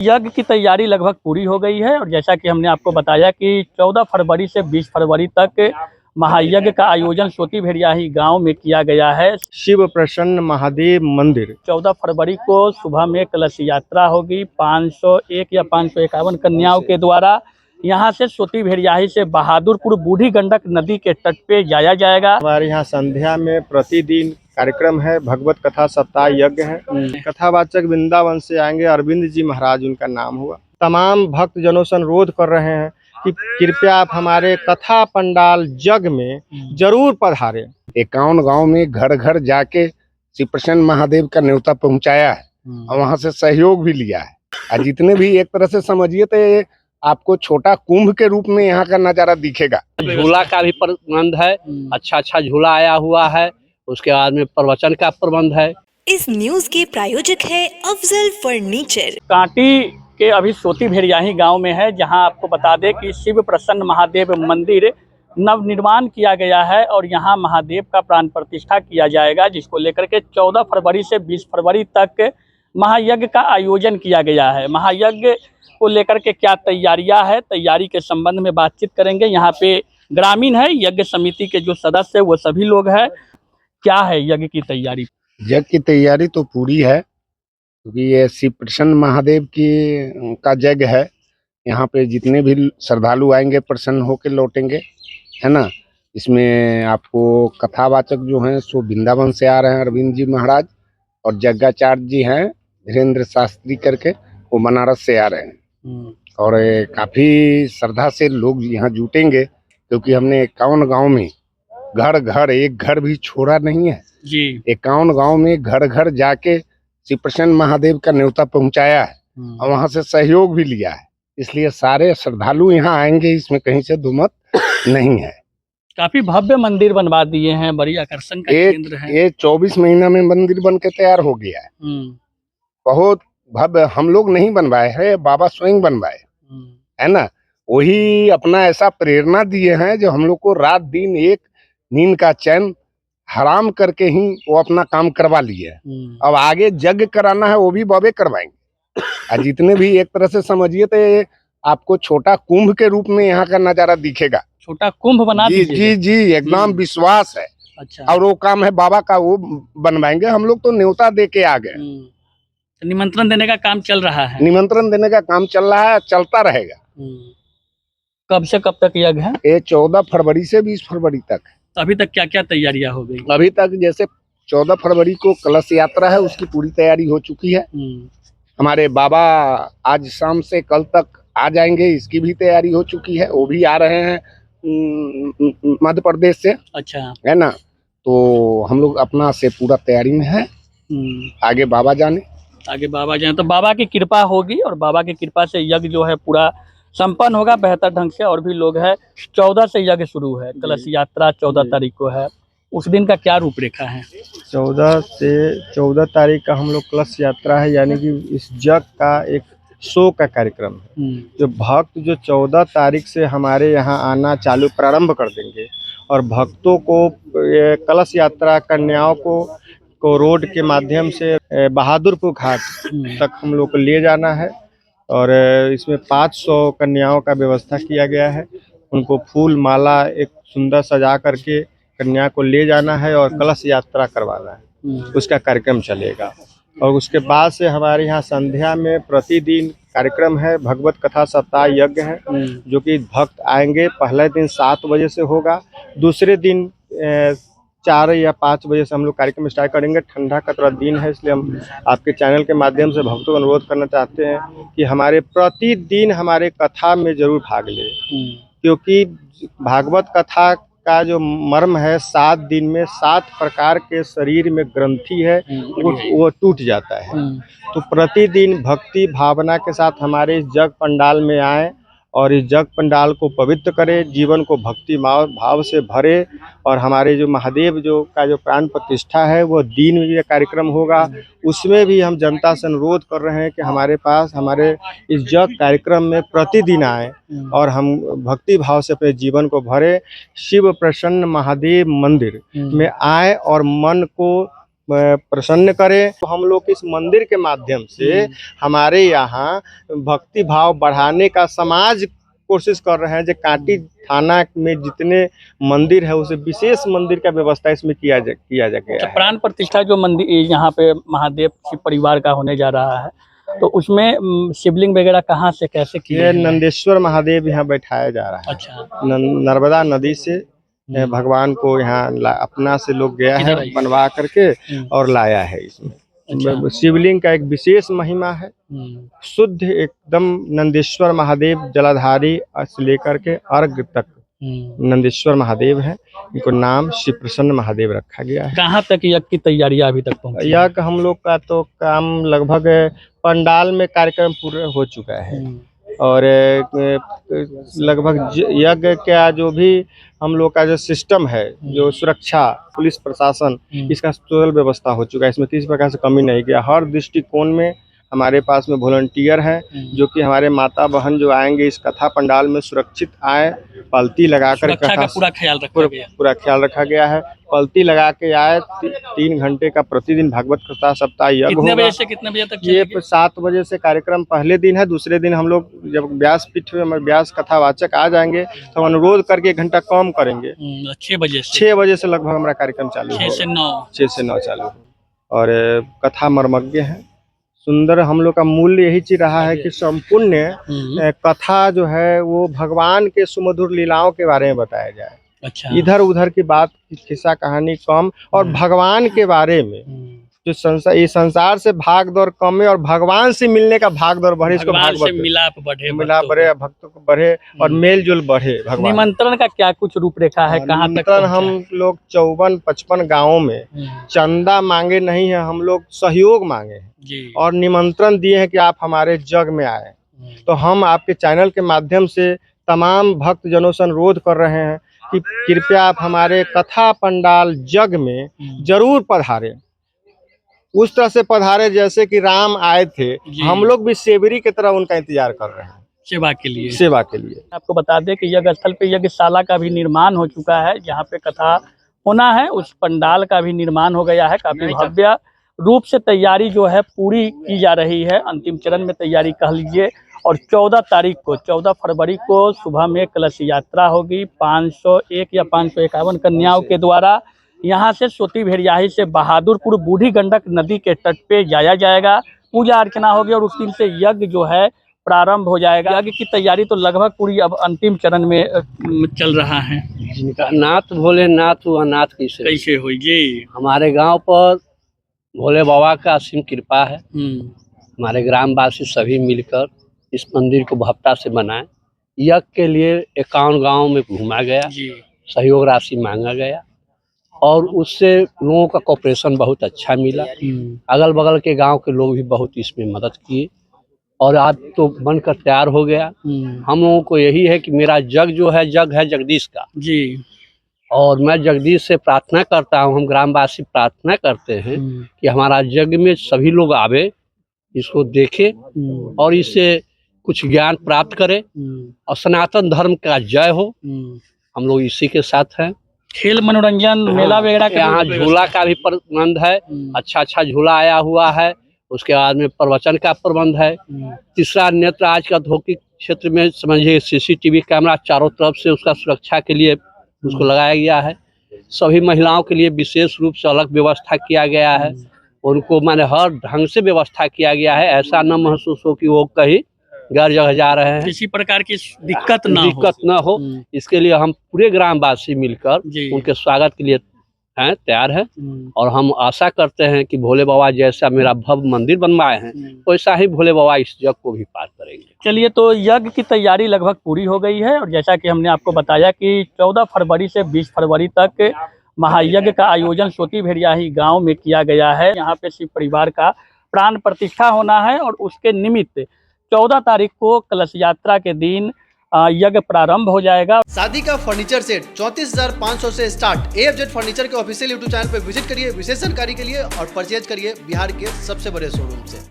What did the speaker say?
यज्ञ की तैयारी लगभग पूरी हो गई है और जैसा कि हमने आपको बताया कि 14 फरवरी से 20 फरवरी तक महायज्ञ का आयोजन सोती भेड़ियाही गांव में किया गया है। शिव प्रसन्न महादेव मंदिर 14 फरवरी को सुबह में कलश यात्रा होगी 501 या 551 कन्याओं के द्वारा। यहां से सोती भेड़ियाही से बहादुरपुर बूढ़ी गंडक नदी के तट पे जाया जाएगा। हमारे यहाँ संध्या में प्रतिदिन कार्यक्रम है, भगवत कथा सप्ताह यज्ञ है। कथावाचक वृंदावन से आएंगे, अरविंद जी महाराज उनका नाम हुआ। तमाम भक्त जनों से अनुरोध कर रहे हैं कि कृपया आप हमारे कथा पंडाल यज्ञ में जरूर पधारें। 51 गांव में घर घर जाके श्री प्रसन्न महादेव का न्योता पहुंचाया है और वहां से सहयोग भी लिया है। और जितने भी एक तरह से समझिए तो आपको छोटा कुंभ के रूप में यहाँ का नजारा दिखेगा। झूला का भी प्रबंध है, अच्छा झूला आया हुआ है। उसके बाद में प्रवचन का प्रबंध है। इस न्यूज के प्रायोजक है अफजल फर्नीचर। कांटी के अभी सोती भेड़ियाही गांव में है, जहां आपको बता दें कि शिव प्रसन्न महादेव मंदिर नव निर्माण किया गया है और यहां महादेव का प्राण प्रतिष्ठा किया जाएगा, जिसको लेकर के 14 फरवरी से 20 फरवरी तक महायज्ञ का आयोजन किया गया है। महायज्ञ को लेकर के क्या तैयारियां है, तैयारी के संबंध में बातचीत करेंगे। यहाँ पे ग्रामीण है, यज्ञ समिति के जो सदस्य है वो सभी लोग हैं। क्या है यज्ञ की तैयारी? यज्ञ की तैयारी तो पूरी है, क्योंकि ये शिव प्रसन्न महादेव का यज्ञ है। यहाँ पे जितने भी श्रद्धालु आएंगे प्रसन्न होकर लौटेंगे, है ना। इसमें आपको कथावाचक जो हैं सो वृंदावन से आ रहे हैं, अरविंद जी महाराज, और यज्ञाचार्य जी हैं धीरेन्द्र शास्त्री करके, वो बनारस से आ रहे हैं। और काफी श्रद्धा से लोग यहाँ जुटेंगे, क्योंकि हमने 51 गांव में घर घर एक घर भी छोड़ा नहीं है जी। 51 गांव में घर घर जाके श्री प्रसन्न महादेव का न्योता पहुंचाया है और वहां से सहयोग भी लिया है। इसलिए सारे श्रद्धालु यहाँ आएंगे, इसमें कहीं से दुमत नहीं है। काफी भव्य मंदिर बनवा दिए हैं, बड़ी आकर्षण का केंद्र है। ये 24 महीना में मंदिर बन के तैयार हो गया है। बहुत भव्य, हम लोग नहीं बनवाए है, बाबा स्वयं बनवाए, है ना। वही अपना ऐसा प्रेरणा दिए हैं जो हम लोग को रात दिन एक नींद का चैन हराम करके ही वो अपना काम करवा लिए। अब आगे यज्ञ कराना है वो भी बाबे करवाएंगे। और जितने भी एक तरह से समझिए तो आपको छोटा कुंभ के रूप में यहाँ का नजारा दिखेगा। छोटा कुंभ बना जी जी जी, एकदम विश्वास है। अच्छा। और वो काम है बाबा का, वो बनवाएंगे। हम लोग तो न्योता दे के आ गए। निमंत्रण देने का काम चल रहा है। निमंत्रण देने का काम चल रहा है, चलता रहेगा। कब से कब तक यज्ञ है? ये 14 फरवरी से 20 फरवरी तक। अभी तक क्या क्या तैयारियां हो गई? अभी तक जैसे 14 फरवरी को कलश यात्रा है, उसकी पूरी तैयारी हो चुकी है। हमारे बाबा आज शाम से कल तक आ जाएंगे, इसकी भी तैयारी हो चुकी है। वो भी आ रहे हैं मध्य प्रदेश से। अच्छा, है ना। तो हम लोग अपना से पूरा तैयारी में है। आगे बाबा जाने। तो बाबा की कृपा होगी और बाबा की कृपा से यज्ञ जो है पूरा संपन्न होगा बेहतर ढंग से। और भी लोग हैं। 14 से यज्ञ शुरू है, कलश यात्रा 14 तारीख को है। उस दिन का क्या रूपरेखा है? 14 तारीख का हम लोग कलश यात्रा है, यानी कि इस यज्ञ का एक शो का कार्यक्रम है। जो भक्त जो 14 तारीख से हमारे यहाँ आना चालू प्रारंभ कर देंगे और भक्तों को कलश यात्रा कन्याओं को रोड के माध्यम से बहादुरपुर घाट तक हम लोग को ले जाना है। और इसमें 500 कन्याओं का व्यवस्था किया गया है। उनको फूल माला एक सुंदर सजा करके कन्या को ले जाना है और कलश यात्रा करवाना है। उसका कार्यक्रम चलेगा। और उसके बाद से हमारे यहाँ संध्या में प्रतिदिन कार्यक्रम है, भगवत कथा सप्ताह यज्ञ है, जो कि भक्त आएंगे। पहले दिन 7 बजे से होगा, दूसरे दिन 4 या 5 बजे से हम लोग कार्यक्रम स्टार्ट करेंगे। ठंडा का थोड़ा दिन है, इसलिए हम आपके चैनल के माध्यम से भक्तों को अनुरोध करना चाहते हैं कि हमारे प्रतिदिन हमारे कथा में जरूर भाग लें, क्योंकि भागवत कथा का जो मर्म है 7 दिन में 7 प्रकार के शरीर में ग्रंथि है, वो टूट जाता है। तो प्रतिदिन भक्ति भावना के साथ हमारे इस यज्ञ पंडाल में आए और इस यज्ञ पंडाल को पवित्र करें, जीवन को भक्ति भाव से भरे। और हमारे जो महादेव जो प्राण प्रतिष्ठा है वो दिन में ये कार्यक्रम होगा, उसमें भी हम जनता से अनुरोध कर रहे हैं कि हमारे पास हमारे इस यज्ञ कार्यक्रम में प्रतिदिन आए और हम भक्ति भाव से अपने जीवन को भरे। शिव प्रसन्न महादेव मंदिर में आए और मन को प्रसन्न करे। तो हम लोग इस मंदिर के माध्यम से हमारे यहाँ भक्ति भाव बढ़ाने का समाज कोशिश कर रहे हैं। जो कांटी थाना में जितने मंदिर है उसे विशेष मंदिर का व्यवस्था इसमें किया गया है। प्राण प्रतिष्ठा जो मंदिर यहाँ पे महादेव शिव परिवार का होने जा रहा है, तो उसमें शिवलिंग वगैरह कहाँ से कैसे किए? ये नंदेश्वर महादेव यहाँ बैठाया जा रहा है। अच्छा। नर्मदा नदी से भगवान को यहाँ अपना से लोग गया है बनवा करके और लाया है। इसमें अच्छा। शिवलिंग का एक विशेष महिमा है। शुद्ध एकदम नंदेश्वर महादेव जलाधारी से लेकर के अर्घ तक नंदेश्वर महादेव है। इनको नाम शिव प्रसन्न महादेव रखा गया है। कहाँ तक यज्ञ की तैयारियां अभी तक पहुंची? यज्ञ हम लोग का तो काम लगभग पंडाल में कार्यक्रम पूरा हो चुका है और लगभग यज्ञ का जो भी हम लोग का जो सिस्टम है, जो सुरक्षा पुलिस प्रशासन, इसका टोटल व्यवस्था हो चुका है। इसमें किसी प्रकार से कमी नहीं किया। हर दृष्टिकोण में हमारे पास में वॉलंटियर हैं जो कि हमारे माता बहन जो आएंगे इस कथा पंडाल में सुरक्षित आए। पलती लगाकर कथा पूरा ख्याल रखा गया है। पलती लगा के आए। 3 घंटे का प्रतिदिन भागवत कथा सप्ताह यज्ञ होगा। कितने बजे से कितने बजे तक? ये 7 बजे से कार्यक्रम पहले दिन है। दूसरे दिन हम लोग जब व्यासपीठ में व्यास कथावाचक आ जाएंगे तो अनुरोध करके 1 घंटा कम करेंगे। 6 बजे से लगभग हमारा कार्यक्रम चालू है। 6 से 9 चालू। और कथा मर्मज्ञ है सुंदर। हम लोग का मूल्य यही चीज रहा है कि संपूर्ण कथा जो है वो भगवान के सुमधुर लीलाओं के बारे में बताया जाए। अच्छा। इधर उधर की बात किस्सा कहानी कम और भगवान के बारे में जो संसार से भाग दौड़ कम है और भगवान से मिलने का भाग दौड़ बढ़े। इसको मिलाप बढ़े, भक्तों को बढ़े और मेल जोल बढ़े। भगवान निमंत्रण का क्या कुछ रूपरेखा है? कहाँ तक हम लोग 54-55 गाँव में चंदा मांगे नहीं है, हम लोग सहयोग मांगे हैं और निमंत्रण दिए हैं कि आप हमारे जग में आए। तो हम आपके चैनल के माध्यम से तमाम भक्त जनों से अनुरोध कर रहे हैं कि कृपया आप हमारे कथा पंडाल जग में जरूर पधारें। उस तरह से पधारे जैसे कि राम आए थे। हम लोग भी सेवरी की तरह उनका इंतजार कर रहे हैं सेवा के लिए। आपको बता दें कि यज्ञ स्थल पे यज्ञशाला का भी निर्माण हो चुका है। जहाँ पे कथा होना है उस पंडाल का भी निर्माण हो गया है। काफी भव्य रूप से तैयारी जो है पूरी की जा रही है। अंतिम चरण में तैयारी कह लीजिए। और 14 फरवरी को सुबह में कलश यात्रा होगी। 501 या 551 कन्याओं के द्वारा यहाँ से सोती भेड़ियाही से बहादुरपुर बूढ़ी गंडक नदी के तट पे जाया जाएगा। पूजा अर्चना होगी और उस दिन से यज्ञ जो है प्रारंभ हो जाएगा। यज्ञ की तैयारी तो लगभग पूरी अब अंतिम चरण में चल रहा है। नाथ भोलेनाथ अनाथ कैसे हुई जी? हमारे गांव पर भोले बाबा का असीम कृपा है। हमारे ग्रामवासी सभी मिलकर इस मंदिर को भव्यता से बनाए। यज्ञ के लिए 51 गाँव में घूमा गया, सहयोग राशि मांगा गया और उससे लोगों का कोऑपरेशन बहुत अच्छा मिला। अगल बगल के गांव के लोग भी बहुत इसमें मदद किए और आज तो बनकर तैयार हो गया। हम लोगों को यही है कि मेरा जग जो है जग है जगदीश का जी। और मैं जगदीश से प्रार्थना करता हूँ, हम ग्रामवासी प्रार्थना करते हैं कि हमारा जग में सभी लोग आवे, इसको देखे और इससे कुछ ज्ञान प्राप्त करे और सनातन धर्म का जय हो। हम लोग इसी के साथ हैं। खेल मनोरंजन मेला वगैरह का यहाँ झूला का भी प्रबंध है। अच्छा झूला आया हुआ है। उसके बाद में प्रवचन का प्रबंध है। तीसरा नेत्र आज का औद्योगिक क्षेत्र में समझिए CCTV कैमरा चारों तरफ से उसका सुरक्षा के लिए उसको लगाया गया है। सभी महिलाओं के लिए विशेष रूप से अलग व्यवस्था किया गया है। उनको माने हर ढंग से व्यवस्था किया गया है। ऐसा न महसूस हो कि वो कहीं गैर जगह जा रहे हैं, किसी प्रकार की दिक्कत न हो। इसके लिए हम पूरे ग्रामवासी मिलकर उनके स्वागत के लिए हैं तैयार है। और हम आशा करते हैं कि भोले बाबा जैसा मेरा भव्य मंदिर बनवाए हैं वैसा ही भोले बाबा इस जग को भी पार करेंगे। चलिए, तो यज्ञ की तैयारी लगभग पूरी हो गई है और जैसा कि हमने आपको बताया कि 14 फरवरी से 20 फरवरी तक महायज्ञ का आयोजन सोती भेड़ियाही गाँव में किया गया है। यहाँ पे शिव परिवार का प्राण प्रतिष्ठा होना है और उसके निमित्त 14 तारीख को कलश यात्रा के दिन यज्ञ प्रारंभ हो जाएगा। शादी का फर्नीचर सेट 34,500 से स्टार्ट। AFZ फर्नीचर के ऑफिशियल YouTube चैनल पर विजिट करिए विशेष जानकारी के लिए और परचेज करिए बिहार के सबसे बड़े शोरूम से।